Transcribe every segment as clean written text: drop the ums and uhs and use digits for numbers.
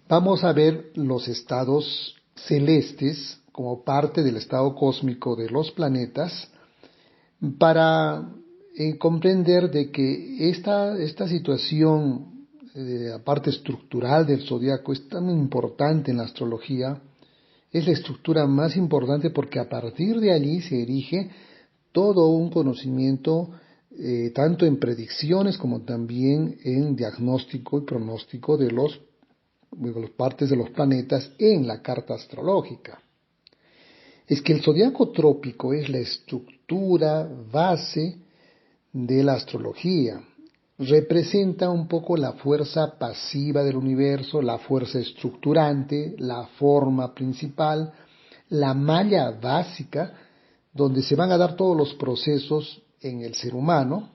Vamos a ver los estados celestes como parte del estado cósmico de los planetas para comprender de que esta situación de la parte estructural del zodiaco es tan importante en la astrología. Es la estructura más importante porque a partir de allí se erige todo un conocimiento, tanto en predicciones como también en diagnóstico y pronóstico de las partes de los planetas en la carta astrológica. Es que el zodiaco trópico es la estructura base de la astrología. Representa un poco la fuerza pasiva del universo, la fuerza estructurante, la forma principal, la malla básica, donde se van a dar todos los procesos en el ser humano,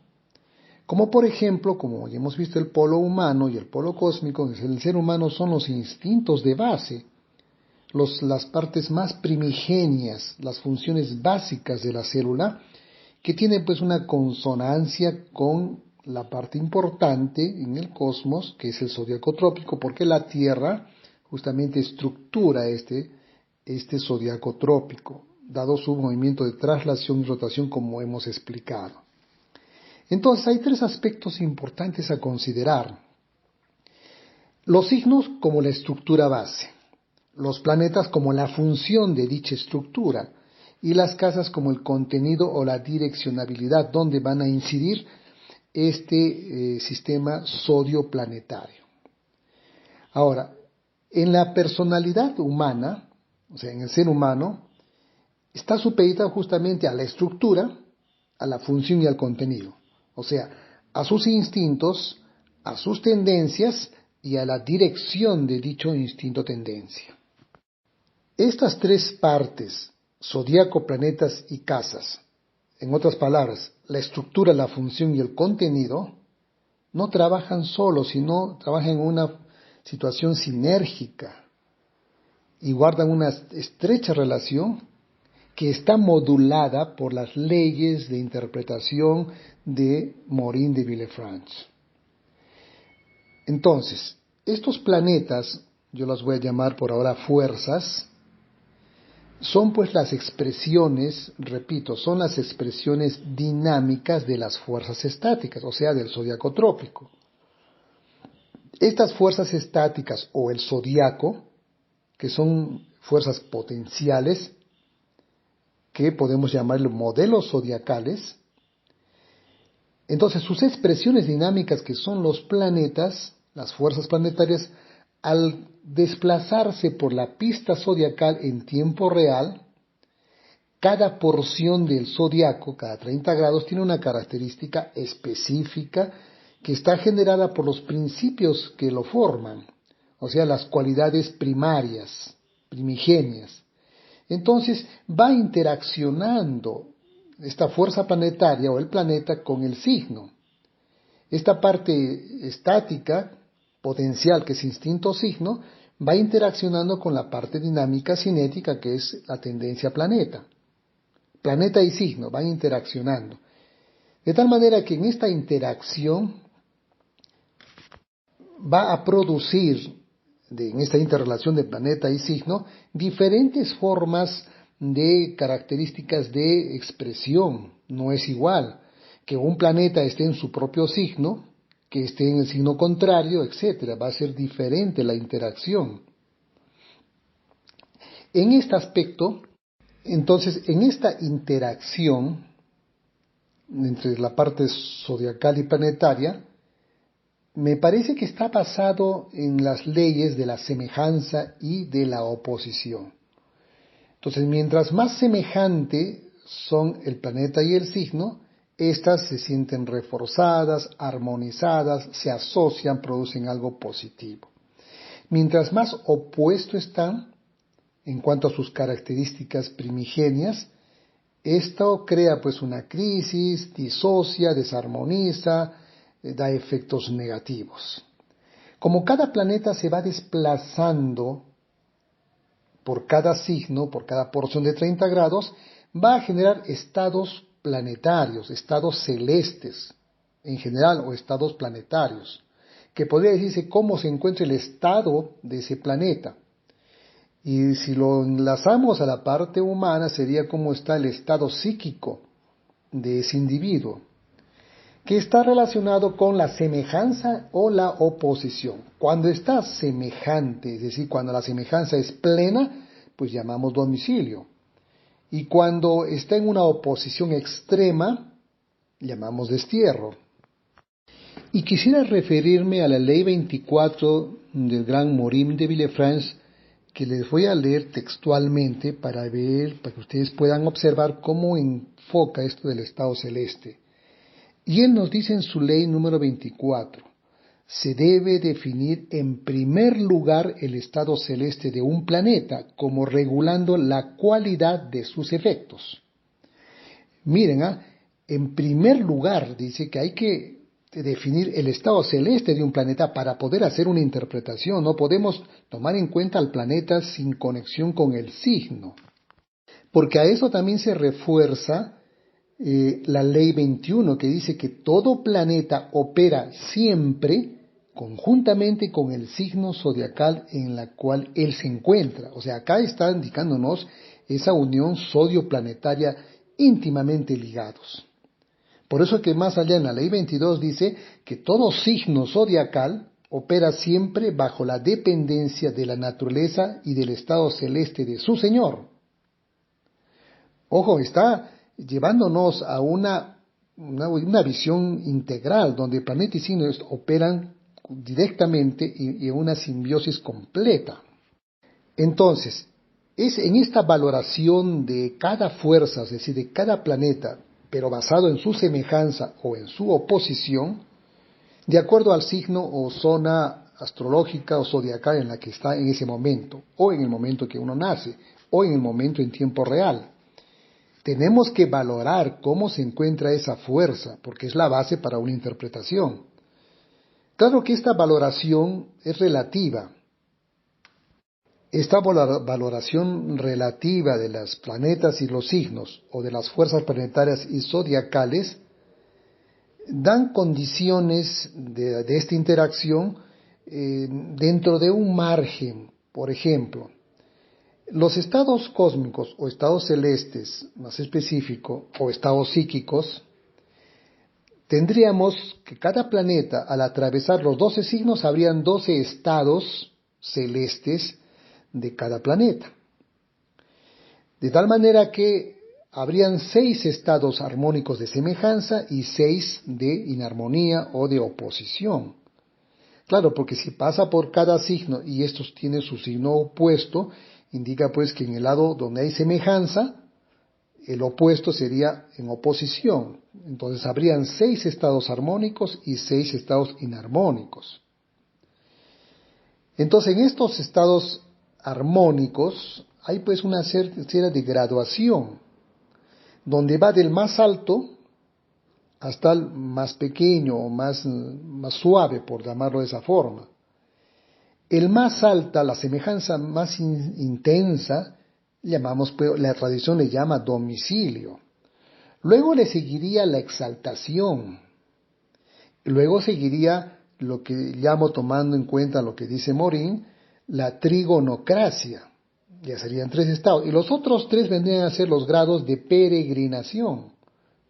como por ejemplo, como ya hemos visto el polo humano y el polo cósmico, el ser humano son los instintos de base, las partes más primigenias, las funciones básicas de la célula, que tienen pues una consonancia con la parte importante en el cosmos, que es el zodiaco trópico, porque la Tierra justamente estructura este zodiaco trópico, dado su movimiento de traslación y rotación como hemos explicado. Entonces hay tres aspectos importantes a considerar. Los signos como la estructura base, los planetas como la función de dicha estructura y las casas como el contenido o la direccionabilidad donde van a incidir este sistema zodioplanetario. Ahora, en la personalidad humana, o sea, en el ser humano, está supeditada justamente a la estructura, a la función y al contenido. O sea, a sus instintos, a sus tendencias y a la dirección de dicho instinto-tendencia. Estas tres partes, zodiaco, planetas y casas, en otras palabras, la estructura, la función y el contenido, no trabajan solos, sino trabajan en una situación sinérgica y guardan una estrecha relación que está modulada por las leyes de interpretación de Morin de Villefranche. Entonces, estos planetas, yo las voy a llamar por ahora fuerzas, son pues las expresiones, repito, son las expresiones dinámicas de las fuerzas estáticas, o sea, del zodiaco trópico. Estas fuerzas estáticas o el zodiaco, que son fuerzas potenciales, que podemos llamarlo modelos zodiacales, entonces sus expresiones dinámicas, que son los planetas, las fuerzas planetarias, al desplazarse por la pista zodiacal en tiempo real, cada porción del zodiaco, cada 30 grados, tiene una característica específica que está generada por los principios que lo forman, o sea, las cualidades primarias, primigenias. Entonces va interaccionando esta fuerza planetaria o el planeta con el signo. Esta parte estática, potencial, que es instinto-signo, va interaccionando con la parte dinámica cinética, que es la tendencia planeta. Planeta y signo van interaccionando. De tal manera que en esta interacción va a producir, en esta interrelación de planeta y signo, diferentes formas de características de expresión. No es igual que un planeta esté en su propio signo, que esté en el signo contrario, etc. Va a ser diferente la interacción. En este aspecto, entonces, en esta interacción entre la parte zodiacal y planetaria, me parece que está basado en las leyes de la semejanza y de la oposición. Entonces, mientras más semejante son el planeta y el signo, estas se sienten reforzadas, armonizadas, se asocian, producen algo positivo. Mientras más opuesto están, en cuanto a sus características primigenias, esto crea pues una crisis, disocia, desarmoniza, da efectos negativos. Como cada planeta se va desplazando por cada signo, por cada porción de 30 grados, va a generar estados planetarios, estados celestes en general o estados planetarios, que podría decirse cómo se encuentra el estado de ese planeta. Y si lo enlazamos a la parte humana, sería cómo está el estado psíquico de ese individuo, que está relacionado con la semejanza o la oposición. Cuando está semejante, es decir, cuando la semejanza es plena, pues llamamos domicilio. Y cuando está en una oposición extrema, llamamos destierro. Y quisiera referirme a la ley 24 del gran Morin de Villefranche, que les voy a leer textualmente para que ustedes puedan observar cómo enfoca esto del estado celeste. Y él nos dice en su ley número 24, se debe definir en primer lugar el estado celeste de un planeta como regulando la cualidad de sus efectos. Miren, en primer lugar dice que hay que definir el estado celeste de un planeta para poder hacer una interpretación. No podemos tomar en cuenta al planeta sin conexión con el signo, porque a eso también se refuerza la ley 21, que dice que todo planeta opera siempre conjuntamente con el signo zodiacal en la cual él se encuentra. O sea, acá está indicándonos esa unión zodioplanetaria íntimamente ligados. Por eso que más allá en la ley 22 dice que todo signo zodiacal opera siempre bajo la dependencia de la naturaleza y del estado celeste de su Señor. Ojo, está llevándonos a una visión integral donde planeta y signo operan directamente y en una simbiosis completa. Entonces, es en esta valoración de cada fuerza, es decir, de cada planeta, pero basado en su semejanza o en su oposición, de acuerdo al signo o zona astrológica o zodiacal en la que está en ese momento, o en el momento que uno nace, o en el momento en tiempo real. Tenemos que valorar cómo se encuentra esa fuerza, porque es la base para una interpretación. Claro que esta valoración es relativa. Esta valoración relativa de los planetas y los signos, o de las fuerzas planetarias y zodiacales, dan condiciones de esta interacción dentro de un margen. Por ejemplo, los estados cósmicos o estados celestes, más específico, o estados psíquicos, tendríamos que cada planeta, al atravesar los 12 signos, habrían 12 estados celestes de cada planeta. De tal manera que habrían 6 estados armónicos de semejanza y 6 de inarmonía o de oposición. Claro, porque si pasa por cada signo y estos tienen su signo opuesto, indica pues que en el lado donde hay semejanza, el opuesto sería en oposición. Entonces habrían 6 estados armónicos y 6 estados inarmónicos. Entonces en estos estados armónicos hay pues una serie de graduación, donde va del más alto hasta el más pequeño o más suave, por llamarlo de esa forma. El más alta, la semejanza más intensa, la tradición le llama domicilio. Luego le seguiría la exaltación. Luego seguiría lo que llamo, tomando en cuenta lo que dice Morin, la trigonocracia. Ya serían 3 estados. Y los otros 3 vendrían a ser los grados de peregrinación.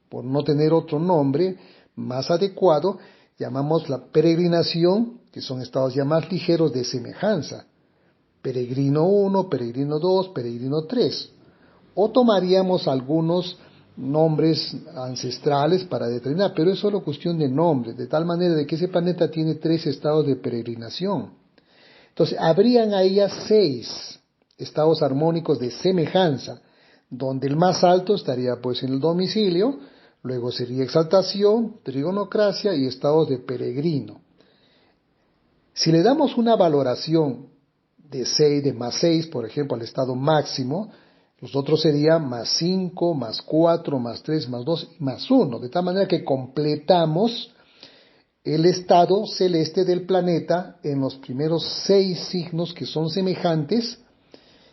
Por no tener otro nombre más adecuado, llamamos la peregrinación, que son estados ya más ligeros de semejanza. Peregrino 1, peregrino 2, peregrino 3. O tomaríamos algunos nombres ancestrales para determinar, pero es solo cuestión de nombres, de tal manera de que ese planeta tiene 3 estados de peregrinación. Entonces, habrían ahí 6 estados armónicos de semejanza, donde el más alto estaría pues en el domicilio, luego sería exaltación, trigonocracia y estados de peregrino. Si le damos una valoración de 6, de más 6, por ejemplo, al estado máximo, los otros serían más 5, más 4, más 3, más 2 y más 1, de tal manera que completamos el estado celeste del planeta en los primeros 6 signos que son semejantes,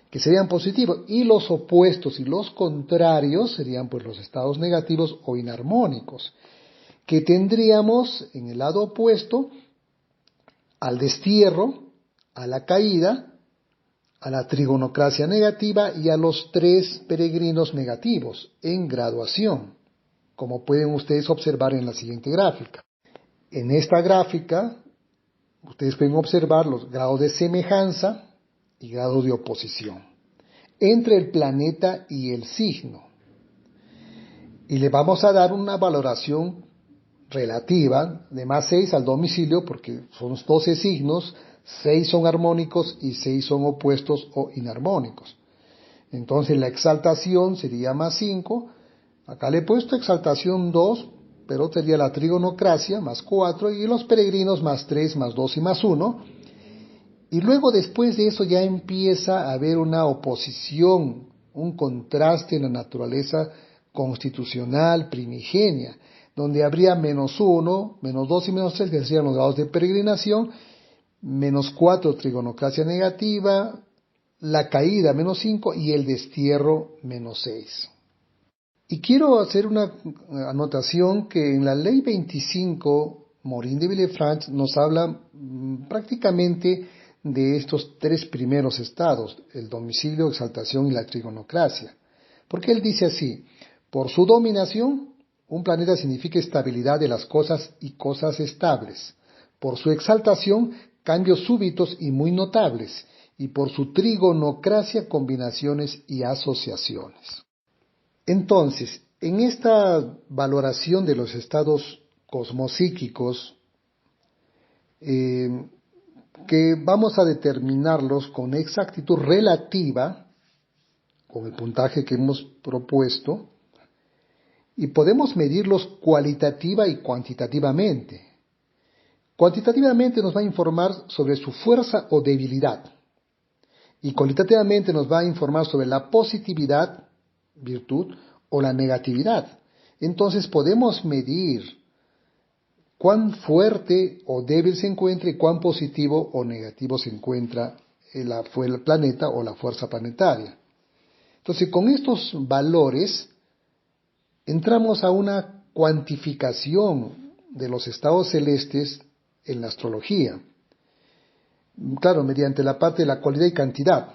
que serían positivos, y los opuestos y los contrarios serían pues los estados negativos o inarmónicos, que tendríamos en el lado opuesto al destierro, a la caída, a la trigonocracia negativa y a los 3 peregrinos negativos en graduación, como pueden ustedes observar en la siguiente gráfica. En esta gráfica, ustedes pueden observar los grados de semejanza y grados de oposición entre el planeta y el signo. Y le vamos a dar una valoración relativa de +6 al domicilio, porque son 12 signos, 6 son armónicos y 6 son opuestos o inarmónicos. Entonces la exaltación sería +5, acá le he puesto exaltación 2, pero sería la trigonocracia +4 y los peregrinos +3, +2 y +1. Y luego después de eso ya empieza a haber una oposición, un contraste en la naturaleza constitucional primigenia, donde habría -1, -2 y -3, que serían los grados de peregrinación, -4 trigonocracia negativa, la caída -5 y el destierro -6. Y quiero hacer una anotación que en la ley 25, Morin de Villefranche nos habla prácticamente de estos 3 primeros estados, el domicilio, exaltación y la trigonocracia. Porque él dice así: por su dominación, un planeta significa estabilidad de las cosas y cosas estables. Por su exaltación, cambios súbitos y muy notables. Y por su trigonocracia, combinaciones y asociaciones. Entonces, en esta valoración de los estados cosmopsíquicos, que vamos a determinarlos con exactitud relativa, con el puntaje que hemos propuesto, y podemos medirlos cualitativa y cuantitativamente. Cuantitativamente nos va a informar sobre su fuerza o debilidad, y cualitativamente nos va a informar sobre la positividad, virtud, o la negatividad. Entonces podemos medir cuán fuerte o débil se encuentra y cuán positivo o negativo se encuentra el planeta o la fuerza planetaria. Entonces, con estos valores entramos a una cuantificación de los estados celestes en la astrología. Claro, mediante la parte de la cualidad y cantidad.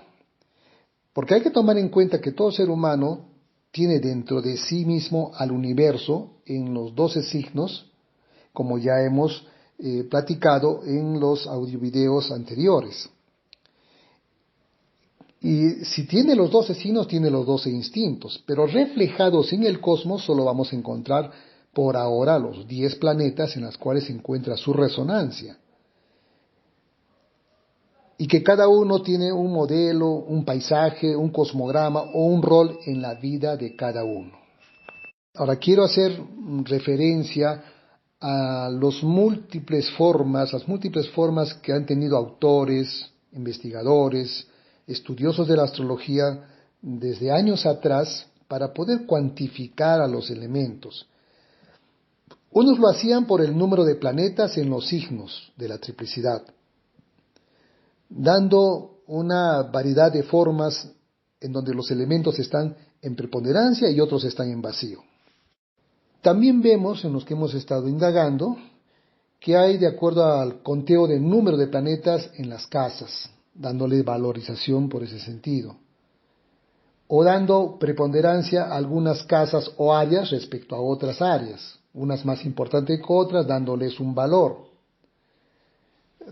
Porque hay que tomar en cuenta que todo ser humano tiene dentro de sí mismo al universo en los 12 signos, como ya hemos platicado en los audiovideos anteriores. Y si tiene los 12 signos, tiene los 12 instintos, pero reflejados en el cosmos solo vamos a encontrar por ahora los 10 planetas en los cuales se encuentra su resonancia. Y que cada uno tiene un modelo, un paisaje, un cosmograma o un rol en la vida de cada uno. Ahora quiero hacer referencia a las múltiples formas que han tenido autores, investigadores, estudiosos de la astrología desde años atrás para poder cuantificar a los elementos. Unos lo hacían por el número de planetas en los signos de la triplicidad, dando una variedad de formas en donde los elementos están en preponderancia y otros están en vacío. También vemos en los que hemos estado indagando que hay de acuerdo al conteo del número de planetas en las casas, dándole valorización por ese sentido, o dando preponderancia a algunas casas o áreas respecto a otras áreas, unas más importantes que otras, dándoles un valor.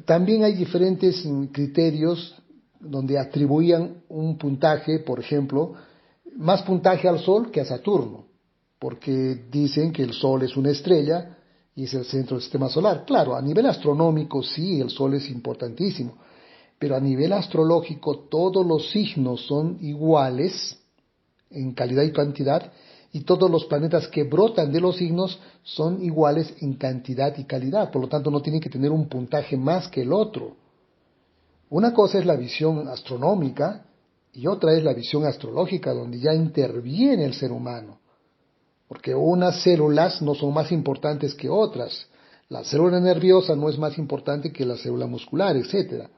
También hay diferentes criterios donde atribuían un puntaje, por ejemplo, más puntaje al Sol que a Saturno, porque dicen que el Sol es una estrella y es el centro del sistema solar. Claro, a nivel astronómico sí, el Sol es importantísimo, pero a nivel astrológico todos los signos son iguales en calidad y cantidad, y todos los planetas que brotan de los signos son iguales en cantidad y calidad, por lo tanto no tienen que tener un puntaje más que el otro. Una cosa es la visión astronómica y otra es la visión astrológica, donde ya interviene el ser humano, porque unas células no son más importantes que otras, la célula nerviosa no es más importante que la célula muscular, etc.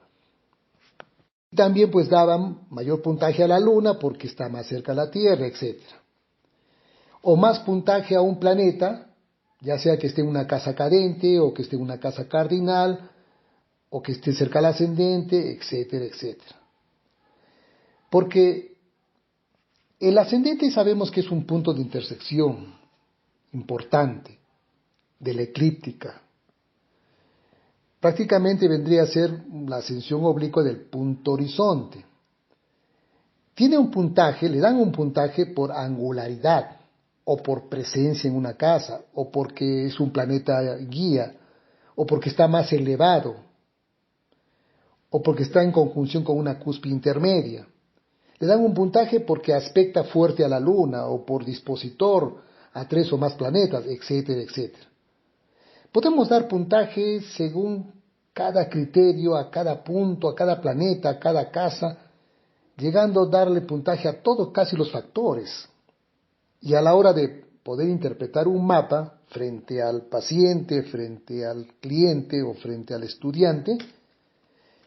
También pues daban mayor puntaje a la Luna porque está más cerca a la Tierra, etc. O más puntaje a un planeta, ya sea que esté en una casa cadente o que esté en una casa cardinal, o que esté cerca al ascendente, etcétera, etcétera. Porque el ascendente sabemos que es un punto de intersección importante de la eclíptica. Prácticamente vendría a ser la ascensión oblicua del punto horizonte. Tiene un puntaje, le dan un puntaje por angularidad, o por presencia en una casa, o porque es un planeta guía, o porque está más elevado, o porque está en conjunción con una cúspide intermedia. Le dan un puntaje porque aspecta fuerte a la Luna, o por dispositor a 3 o más planetas, etcétera, etcétera. Podemos dar puntajes según cada criterio, a cada punto, a cada planeta, a cada casa, llegando a darle puntaje a todos casi los factores. Y a la hora de poder interpretar un mapa frente al paciente, frente al cliente o frente al estudiante,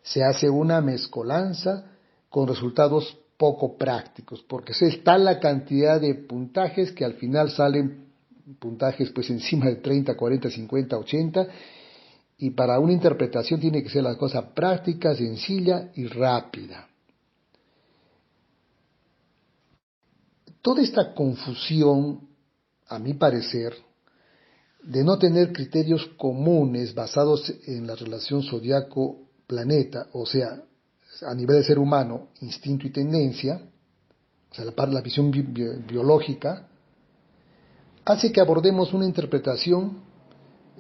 se hace una mezcolanza con resultados poco prácticos, porque es tal la cantidad de puntajes que al final salen puntajes pues encima de 30, 40, 50, 80, y para una interpretación tiene que ser la cosa práctica, sencilla y rápida. Toda esta confusión, a mi parecer, de no tener criterios comunes basados en la relación zodiaco-planeta, o sea, a nivel de ser humano, instinto y tendencia, o sea, la visión biológica, hace que abordemos una interpretación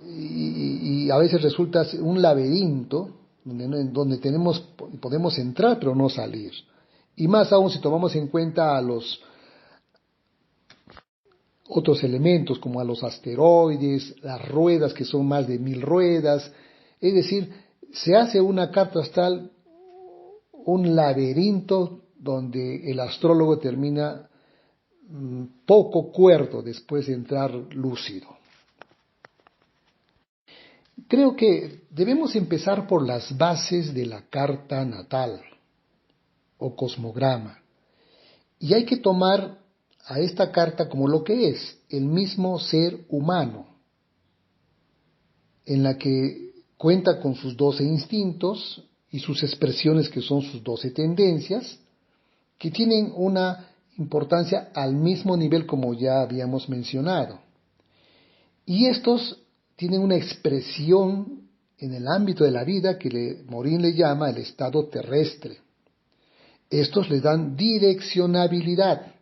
y a veces resulta un laberinto donde podemos entrar pero no salir. Y más aún si tomamos en cuenta a los otros elementos como a los asteroides, las ruedas que son más de 1000 ruedas, es decir, se hace una carta astral un laberinto donde el astrólogo termina poco cuerdo después de entrar lúcido. Creo que debemos empezar por las bases de la carta natal o cosmograma, y hay que tomar a esta carta como lo que es, el mismo ser humano, en la que cuenta con sus 12 instintos y sus expresiones que son sus 12 tendencias, que tienen una importancia al mismo nivel como ya habíamos mencionado. Y estos tienen una expresión en el ámbito de la vida que Morin le llama el estado terrestre. Estos les dan direccionabilidad,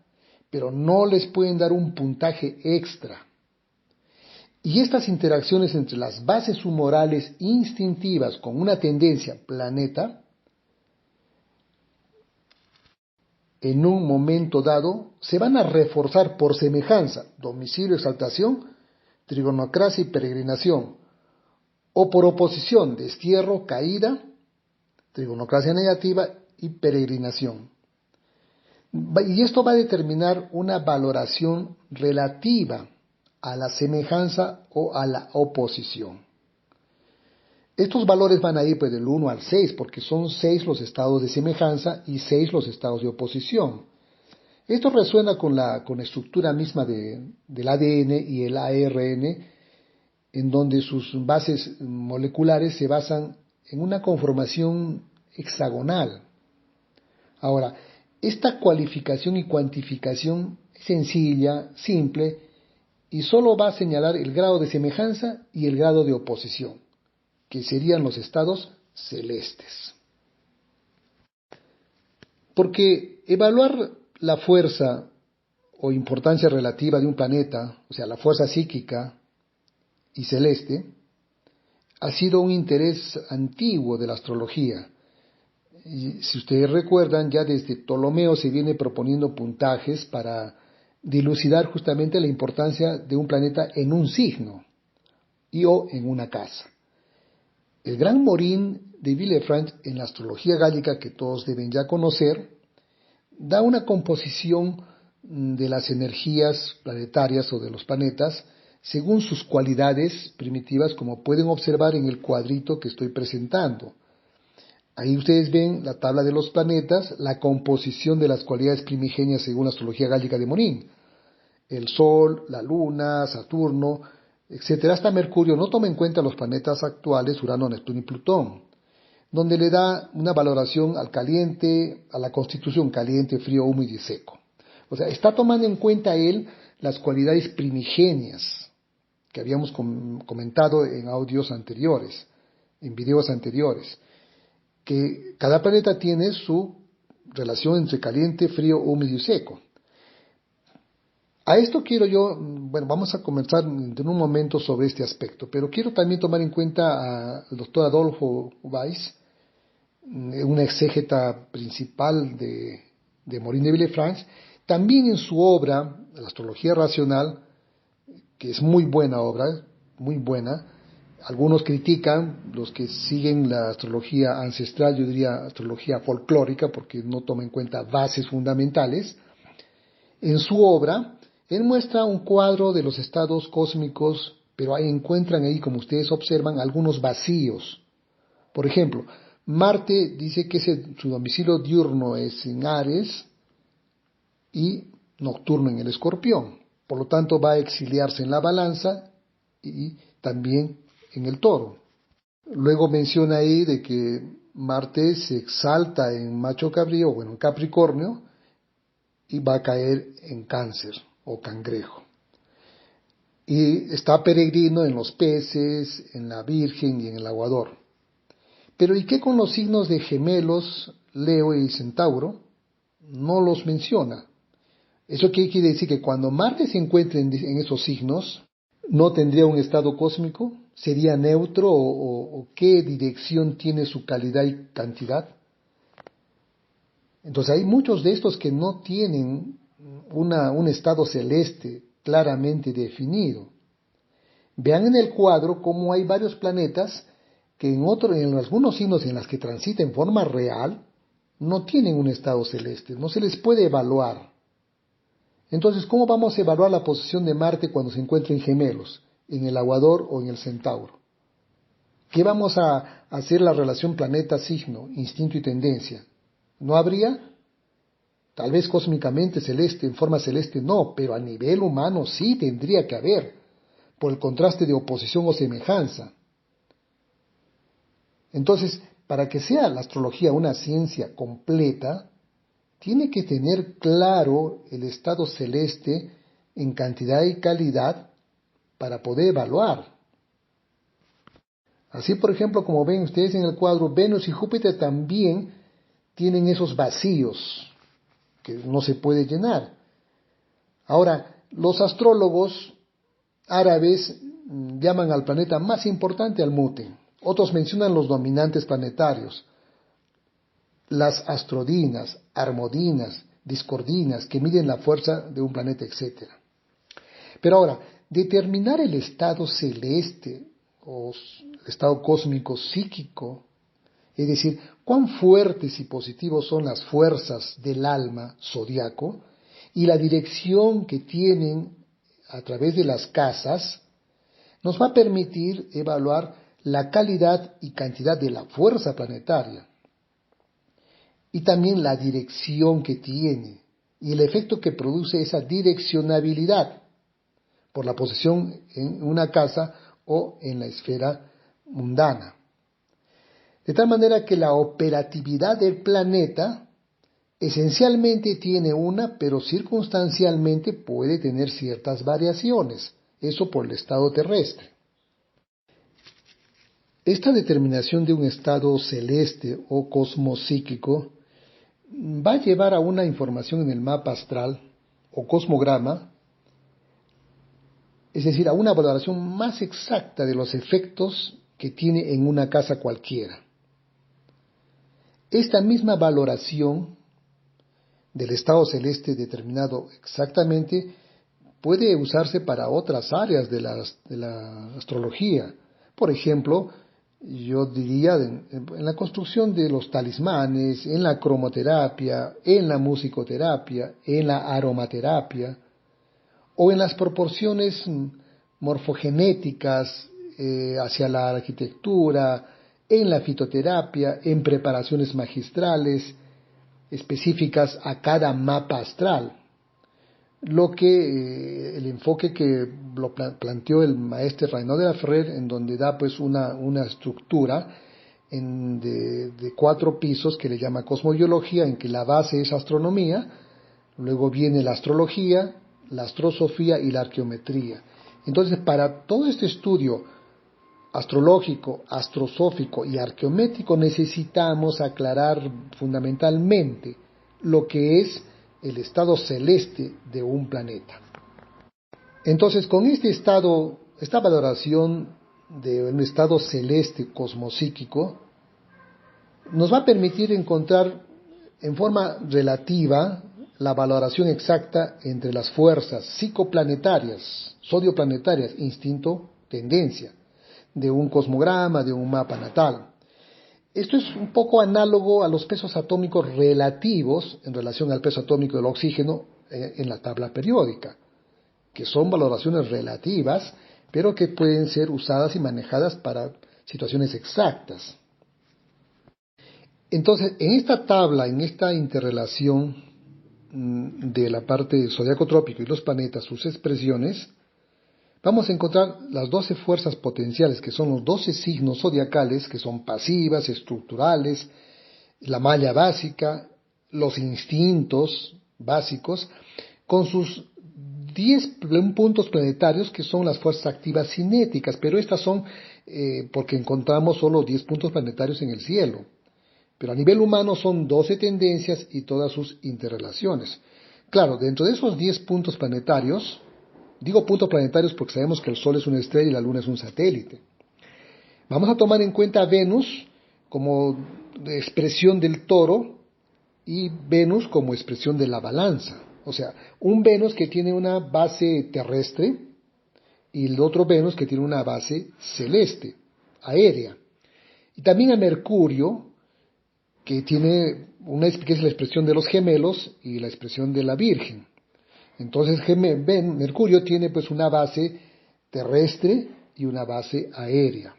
pero no les pueden dar un puntaje extra. Y estas interacciones entre las bases humorales instintivas con una tendencia planeta, en un momento dado, se van a reforzar por semejanza, domicilio, exaltación, trigonocracia y peregrinación, o por oposición, destierro, caída, trigonocracia negativa y peregrinación. Y esto va a determinar una valoración relativa a la semejanza o a la oposición. Estos valores van a ir pues del 1 al 6, porque son 6 los estados de semejanza y 6 los estados de oposición. Esto resuena con la estructura misma del ADN y el ARN, en donde sus bases moleculares se basan en una conformación hexagonal. Ahora, esta cualificación y cuantificación es sencilla, simple, y solo va a señalar el grado de semejanza y el grado de oposición, que serían los estados celestes. Porque evaluar la fuerza o importancia relativa de un planeta, o sea, la fuerza psíquica y celeste, ha sido un interés antiguo de la astrología. Y si ustedes recuerdan, ya desde Ptolomeo se viene proponiendo puntajes para dilucidar justamente la importancia de un planeta en un signo o en una casa. El gran Morin de Villefranche, en la astrología gálica que todos deben ya conocer, da una composición de las energías planetarias o de los planetas según sus cualidades primitivas, como pueden observar en el cuadrito que estoy presentando. Ahí ustedes ven la tabla de los planetas, la composición de las cualidades primigenias según la astrología gálica de Morin. El Sol, la Luna, Saturno, etcétera, hasta Mercurio no toma en cuenta los planetas actuales, Urano, Neptuno y Plutón. donde le da una valoración al caliente, a la constitución caliente, frío, húmedo y seco. O sea, está tomando en cuenta él las cualidades primigenias que habíamos comentado en audios anteriores, en videos anteriores, que cada planeta tiene su relación entre caliente, frío, húmedo y seco. A esto quiero yo, bueno, vamos a conversar en un momento sobre este aspecto, pero quiero también tomar en cuenta al doctor Adolfo Weiss, un exégeta principal de Morin de Villefranche, también en su obra, La astrología racional, que es muy buena obra, muy buena. Algunos critican, los que siguen la astrología ancestral, yo diría astrología folclórica, porque no toma en cuenta bases fundamentales. En su obra, él muestra un cuadro de los estados cósmicos, pero ahí encuentran ahí, como ustedes observan, algunos vacíos. Por ejemplo, Marte dice que su domicilio diurno es en Aries y nocturno en el Escorpión. Por lo tanto, va a exiliarse en la Balanza y también en el Toro. Luego menciona ahí de que Marte se exalta en Macho Cabrío, bueno, en Capricornio, y va a caer en Cáncer o Cangrejo. Y está peregrino en los peces, en la Virgen y en el Aguador. Pero ¿y qué con los signos de Gemelos, Leo y Centauro? No los menciona. ¿Eso qué quiere decir? Que cuando Marte se encuentre en esos signos, ¿no tendría un estado cósmico? ¿Sería neutro o qué dirección tiene su calidad y cantidad? Entonces hay muchos de estos que no tienen un estado celeste claramente definido. Vean en el cuadro cómo hay varios planetas que en algunos signos en los que transita en forma real no tienen un estado celeste, no se les puede evaluar. Entonces, ¿cómo vamos a evaluar la posición de Marte cuando se encuentra en Gemelos, en el Aguador o en el Centauro? ¿Qué vamos a hacer la relación planeta-signo, instinto y tendencia? ¿No habría? Tal vez cósmicamente celeste, en forma celeste no, pero a nivel humano sí tendría que haber, por el contraste de oposición o semejanza. Entonces, para que sea la astrología una ciencia completa, tiene que tener claro el estado celeste en cantidad y calidad para poder evaluar. Así, por ejemplo, como ven ustedes en el cuadro, Venus y Júpiter también tienen esos vacíos que no se puede llenar. Ahora, los astrólogos árabes llaman al planeta más importante Almute. Otros mencionan los dominantes planetarios, las astrodinas, armodinas, discordinas, que miden la fuerza de un planeta, etc. Pero ahora, determinar el estado celeste o el estado cósmico psíquico, es decir, cuán fuertes y positivos son las fuerzas del alma zodiaco y la dirección que tienen a través de las casas, nos va a permitir evaluar la calidad y cantidad de la fuerza planetaria y también la dirección que tiene y el efecto que produce esa direccionabilidad por la posición en una casa o en la esfera mundana. De tal manera que la operatividad del planeta esencialmente tiene una, pero circunstancialmente puede tener ciertas variaciones, eso por el estado terrestre. Esta determinación de un estado celeste o cosmopsíquico va a llevar a una información en el mapa astral o cosmograma, es decir, a una valoración más exacta de los efectos que tiene en una casa cualquiera. Esta misma valoración del estado celeste determinado exactamente puede usarse para otras áreas de la astrología. Por ejemplo, yo diría en la construcción de los talismanes, en la cromoterapia, en la musicoterapia, en la aromaterapia, o en las proporciones morfogenéticas hacia la arquitectura, en la fitoterapia, en preparaciones magistrales específicas a cada mapa astral. Lo que el enfoque que planteó el maestro Renaud de la Ferrer, en donde da pues una estructura de 4 pisos que le llama cosmobiología, en que la base es astronomía, luego viene la astrología, la astrosofía y la arqueometría. Entonces, para todo este estudio astrológico, astrosófico y arqueométrico necesitamos aclarar fundamentalmente lo que es el estado celeste de un planeta. Entonces, con esta valoración de un estado celeste cosmopsíquico, nos va a permitir encontrar en forma relativa la valoración exacta entre las fuerzas psicoplanetarias, zodioplanetarias, instinto, tendencia, de un cosmograma, de un mapa natal. Esto es un poco análogo a los pesos atómicos relativos en relación al peso atómico del oxígeno en la tabla periódica, que son valoraciones relativas, pero que pueden ser usadas y manejadas para situaciones exactas. Entonces, en esta tabla, en esta interrelación de la parte zodiaco trópico y los planetas, sus expresiones, vamos a encontrar las 12 fuerzas potenciales, que son los 12 signos zodiacales, que son pasivas, estructurales, la malla básica, los instintos básicos, con sus 10 puntos planetarios, que son las fuerzas activas cinéticas, pero estas son porque encontramos solo 10 puntos planetarios en el cielo. Pero a nivel humano son 12 tendencias y todas sus interrelaciones. Claro, dentro de esos 10 puntos planetarios, digo puntos planetarios porque sabemos que el Sol es una estrella y la Luna es un satélite. Vamos a tomar en cuenta a Venus como expresión del toro y Venus como expresión de la balanza. O sea, un Venus que tiene una base terrestre y el otro Venus que tiene una base celeste, aérea. Y también a Mercurio, que que es la expresión de los gemelos y la expresión de la Virgen. Entonces Mercurio tiene pues una base terrestre y una base aérea.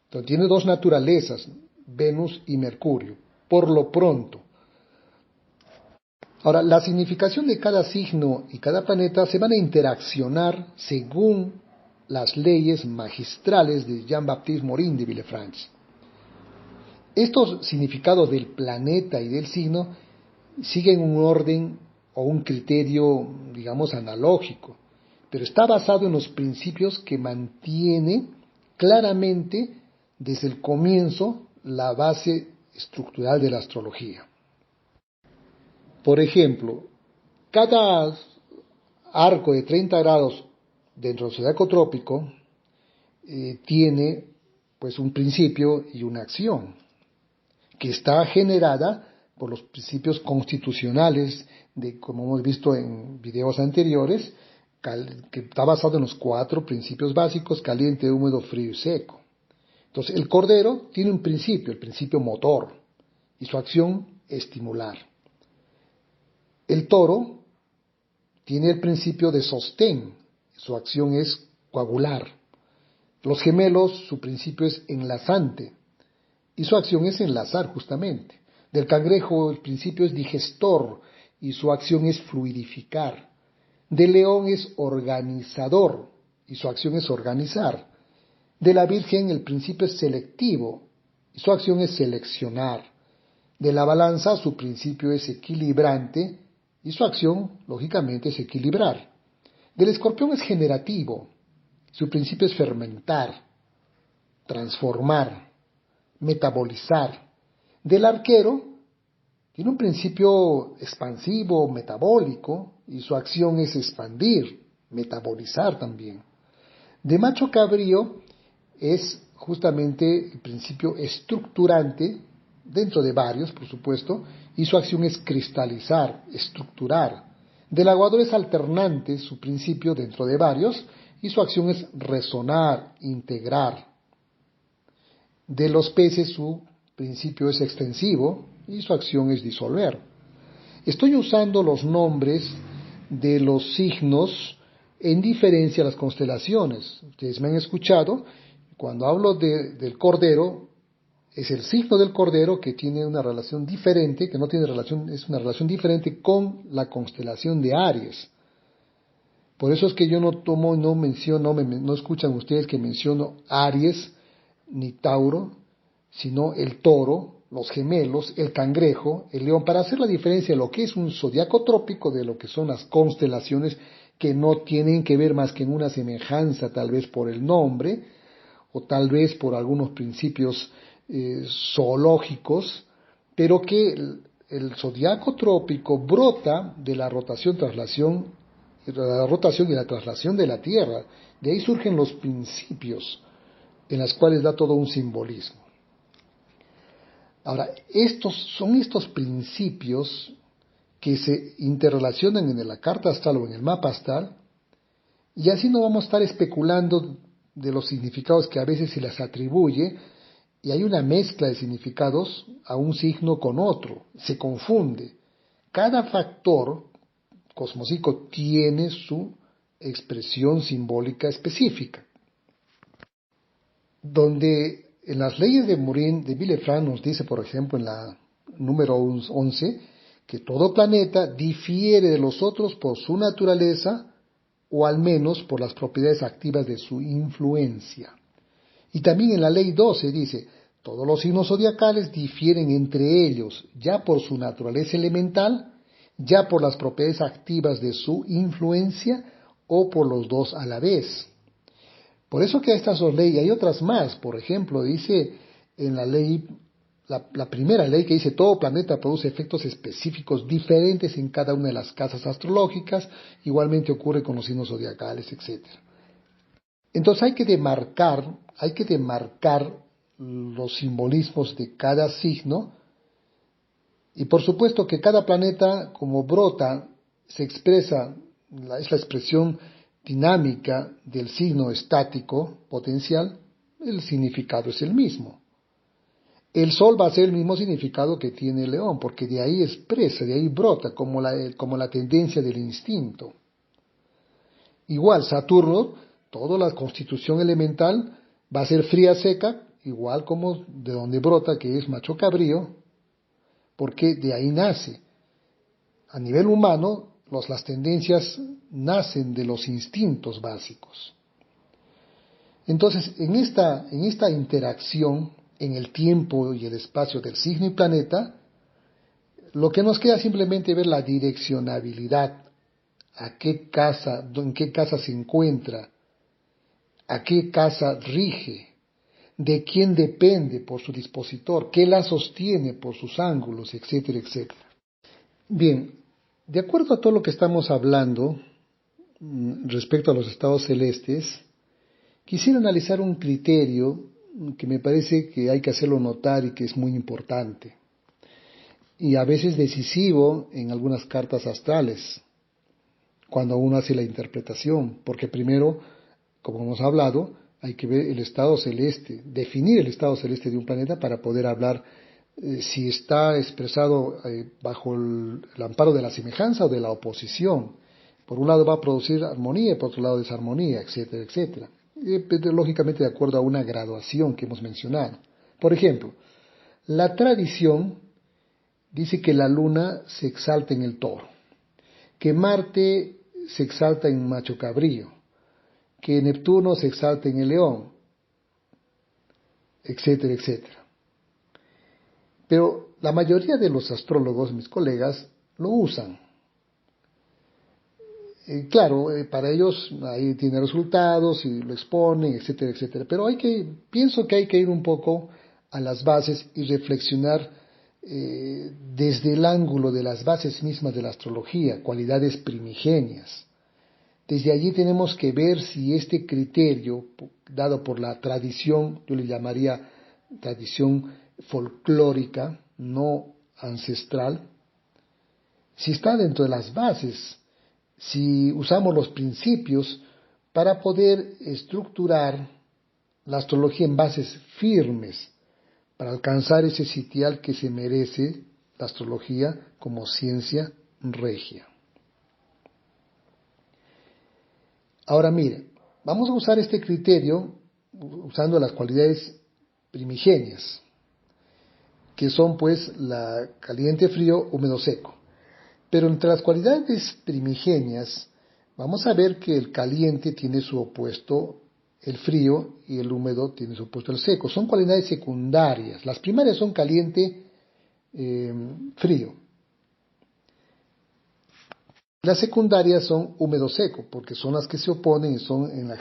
Entonces tiene 2 naturalezas, Venus y Mercurio, por lo pronto. Ahora, la significación de cada signo y cada planeta se van a interaccionar según las leyes magistrales de Jean-Baptiste Morin de Villefranche. Estos significados del planeta y del signo siguen un orden o un criterio, digamos, analógico, pero está basado en los principios que mantiene claramente desde el comienzo la base estructural de la astrología. Por ejemplo, cada arco de 30 grados dentro del zodiaco trópico tiene pues un principio y una acción que está generada por los principios constitucionales como hemos visto en videos anteriores, que está basado en los 4 principios básicos: caliente, húmedo, frío y seco. Entonces, el cordero tiene un principio, el principio motor, y su acción estimular. El toro tiene el principio de sostén, su acción es coagular. Los gemelos, su principio es enlazante, y su acción es enlazar justamente. Del cangrejo el principio es digestor y su acción es fluidificar. Del león es organizador y su acción es organizar. De la virgen el principio es selectivo y su acción es seleccionar. De la balanza su principio es equilibrante y su acción lógicamente es equilibrar. Del escorpión es generativo, su principio es fermentar, transformar, metabolizar. Del arquero tiene un principio expansivo, metabólico, y su acción es expandir, metabolizar también. De macho cabrío es justamente el principio estructurante, dentro de varios, por supuesto, y su acción es cristalizar, estructurar. Del aguador es alternante, su principio dentro de varios, y su acción es resonar, integrar. De los peces su principio es extensivo y su acción es disolver. Estoy usando los nombres de los signos en diferencia a las constelaciones. Ustedes me han escuchado, cuando hablo del cordero, es el signo del cordero que tiene una relación diferente, que no tiene relación, es una relación diferente con la constelación de Aries. Por eso es que yo no escuchan ustedes que menciono Aries ni Tauro, sino el toro, los gemelos, el cangrejo, el león, para hacer la diferencia de lo que es un zodiaco trópico de lo que son las constelaciones que no tienen que ver más que en una semejanza, tal vez por el nombre, o tal vez por algunos principios zoológicos, pero que el zodiaco trópico brota de la rotación y la traslación de la Tierra. De ahí surgen los principios en los cuales da todo un simbolismo. Ahora, estos principios que se interrelacionan en la carta astral o en el mapa astral, y así no vamos a estar especulando de los significados que a veces se les atribuye, y hay una mezcla de significados a un signo con otro, se confunde. Cada factor cosmósico tiene su expresión simbólica específica, donde en las leyes de Morin de Villefranche nos dice, por ejemplo, en la número 11, que todo planeta difiere de los otros por su naturaleza o al menos por las propiedades activas de su influencia. Y también en la ley 12 dice, todos los signos zodiacales difieren entre ellos, ya por su naturaleza elemental, ya por las propiedades activas de su influencia o por los dos a la vez. Por eso que estas dos leyes, hay otras más, por ejemplo, dice en la ley, la primera ley que dice todo planeta produce efectos específicos diferentes en cada una de las casas astrológicas, igualmente ocurre con los signos zodiacales, etc. Entonces hay que demarcar los simbolismos de cada signo, y por supuesto que cada planeta, como brota, se expresa, es la expresión dinámica del signo estático potencial, el significado es el mismo. El Sol va a ser el mismo significado que tiene el león, porque de ahí expresa, de ahí brota, como la tendencia del instinto. Igual, Saturno, toda la constitución elemental va a ser fría, seca, igual como de donde brota, que es macho cabrío, porque de ahí nace. A nivel humano, las tendencias nacen de los instintos básicos. Entonces, en esta interacción, en el tiempo y el espacio del signo y planeta, lo que nos queda simplemente ver la direccionabilidad, en qué casa se encuentra, a qué casa rige, de quién depende por su dispositor, qué la sostiene por sus ángulos, etcétera, etcétera. Bien, de acuerdo a todo lo que estamos hablando respecto a los estados celestes, quisiera analizar un criterio que me parece que hay que hacerlo notar y que es muy importante, y a veces decisivo en algunas cartas astrales, cuando uno hace la interpretación, porque primero, como hemos hablado, hay que ver el estado celeste, definir el estado celeste de un planeta para poder hablar si está expresado bajo el amparo de la semejanza o de la oposición. Por un lado va a producir armonía y por otro lado desarmonía, etcétera, etcétera. Lógicamente de acuerdo a una graduación que hemos mencionado. Por ejemplo, la tradición dice que la luna se exalta en el toro, que Marte se exalta en macho cabrío, que Neptuno se exalta en el león, etcétera, etcétera. Pero la mayoría de los astrólogos, mis colegas, lo usan. Claro, para ellos ahí tiene resultados y lo exponen, etcétera, etcétera. Pero pienso que hay que ir un poco a las bases y reflexionar desde el ángulo de las bases mismas de la astrología, cualidades primigenias. Desde allí tenemos que ver si este criterio, dado por la tradición, yo le llamaría tradición folclórica, no ancestral, si está dentro de las bases, si usamos los principios para poder estructurar la astrología en bases firmes, para alcanzar ese sitial que se merece la astrología como ciencia regia. Ahora mire, vamos a usar este criterio usando las cualidades primigenias, que son pues la caliente, frío, húmedo, seco. Pero entre las cualidades primigenias, vamos a ver que el caliente tiene su opuesto el frío, y el húmedo tiene su opuesto el seco. Son cualidades secundarias. Las primarias son caliente, frío. Las secundarias son húmedo seco, porque son las que se oponen y son en la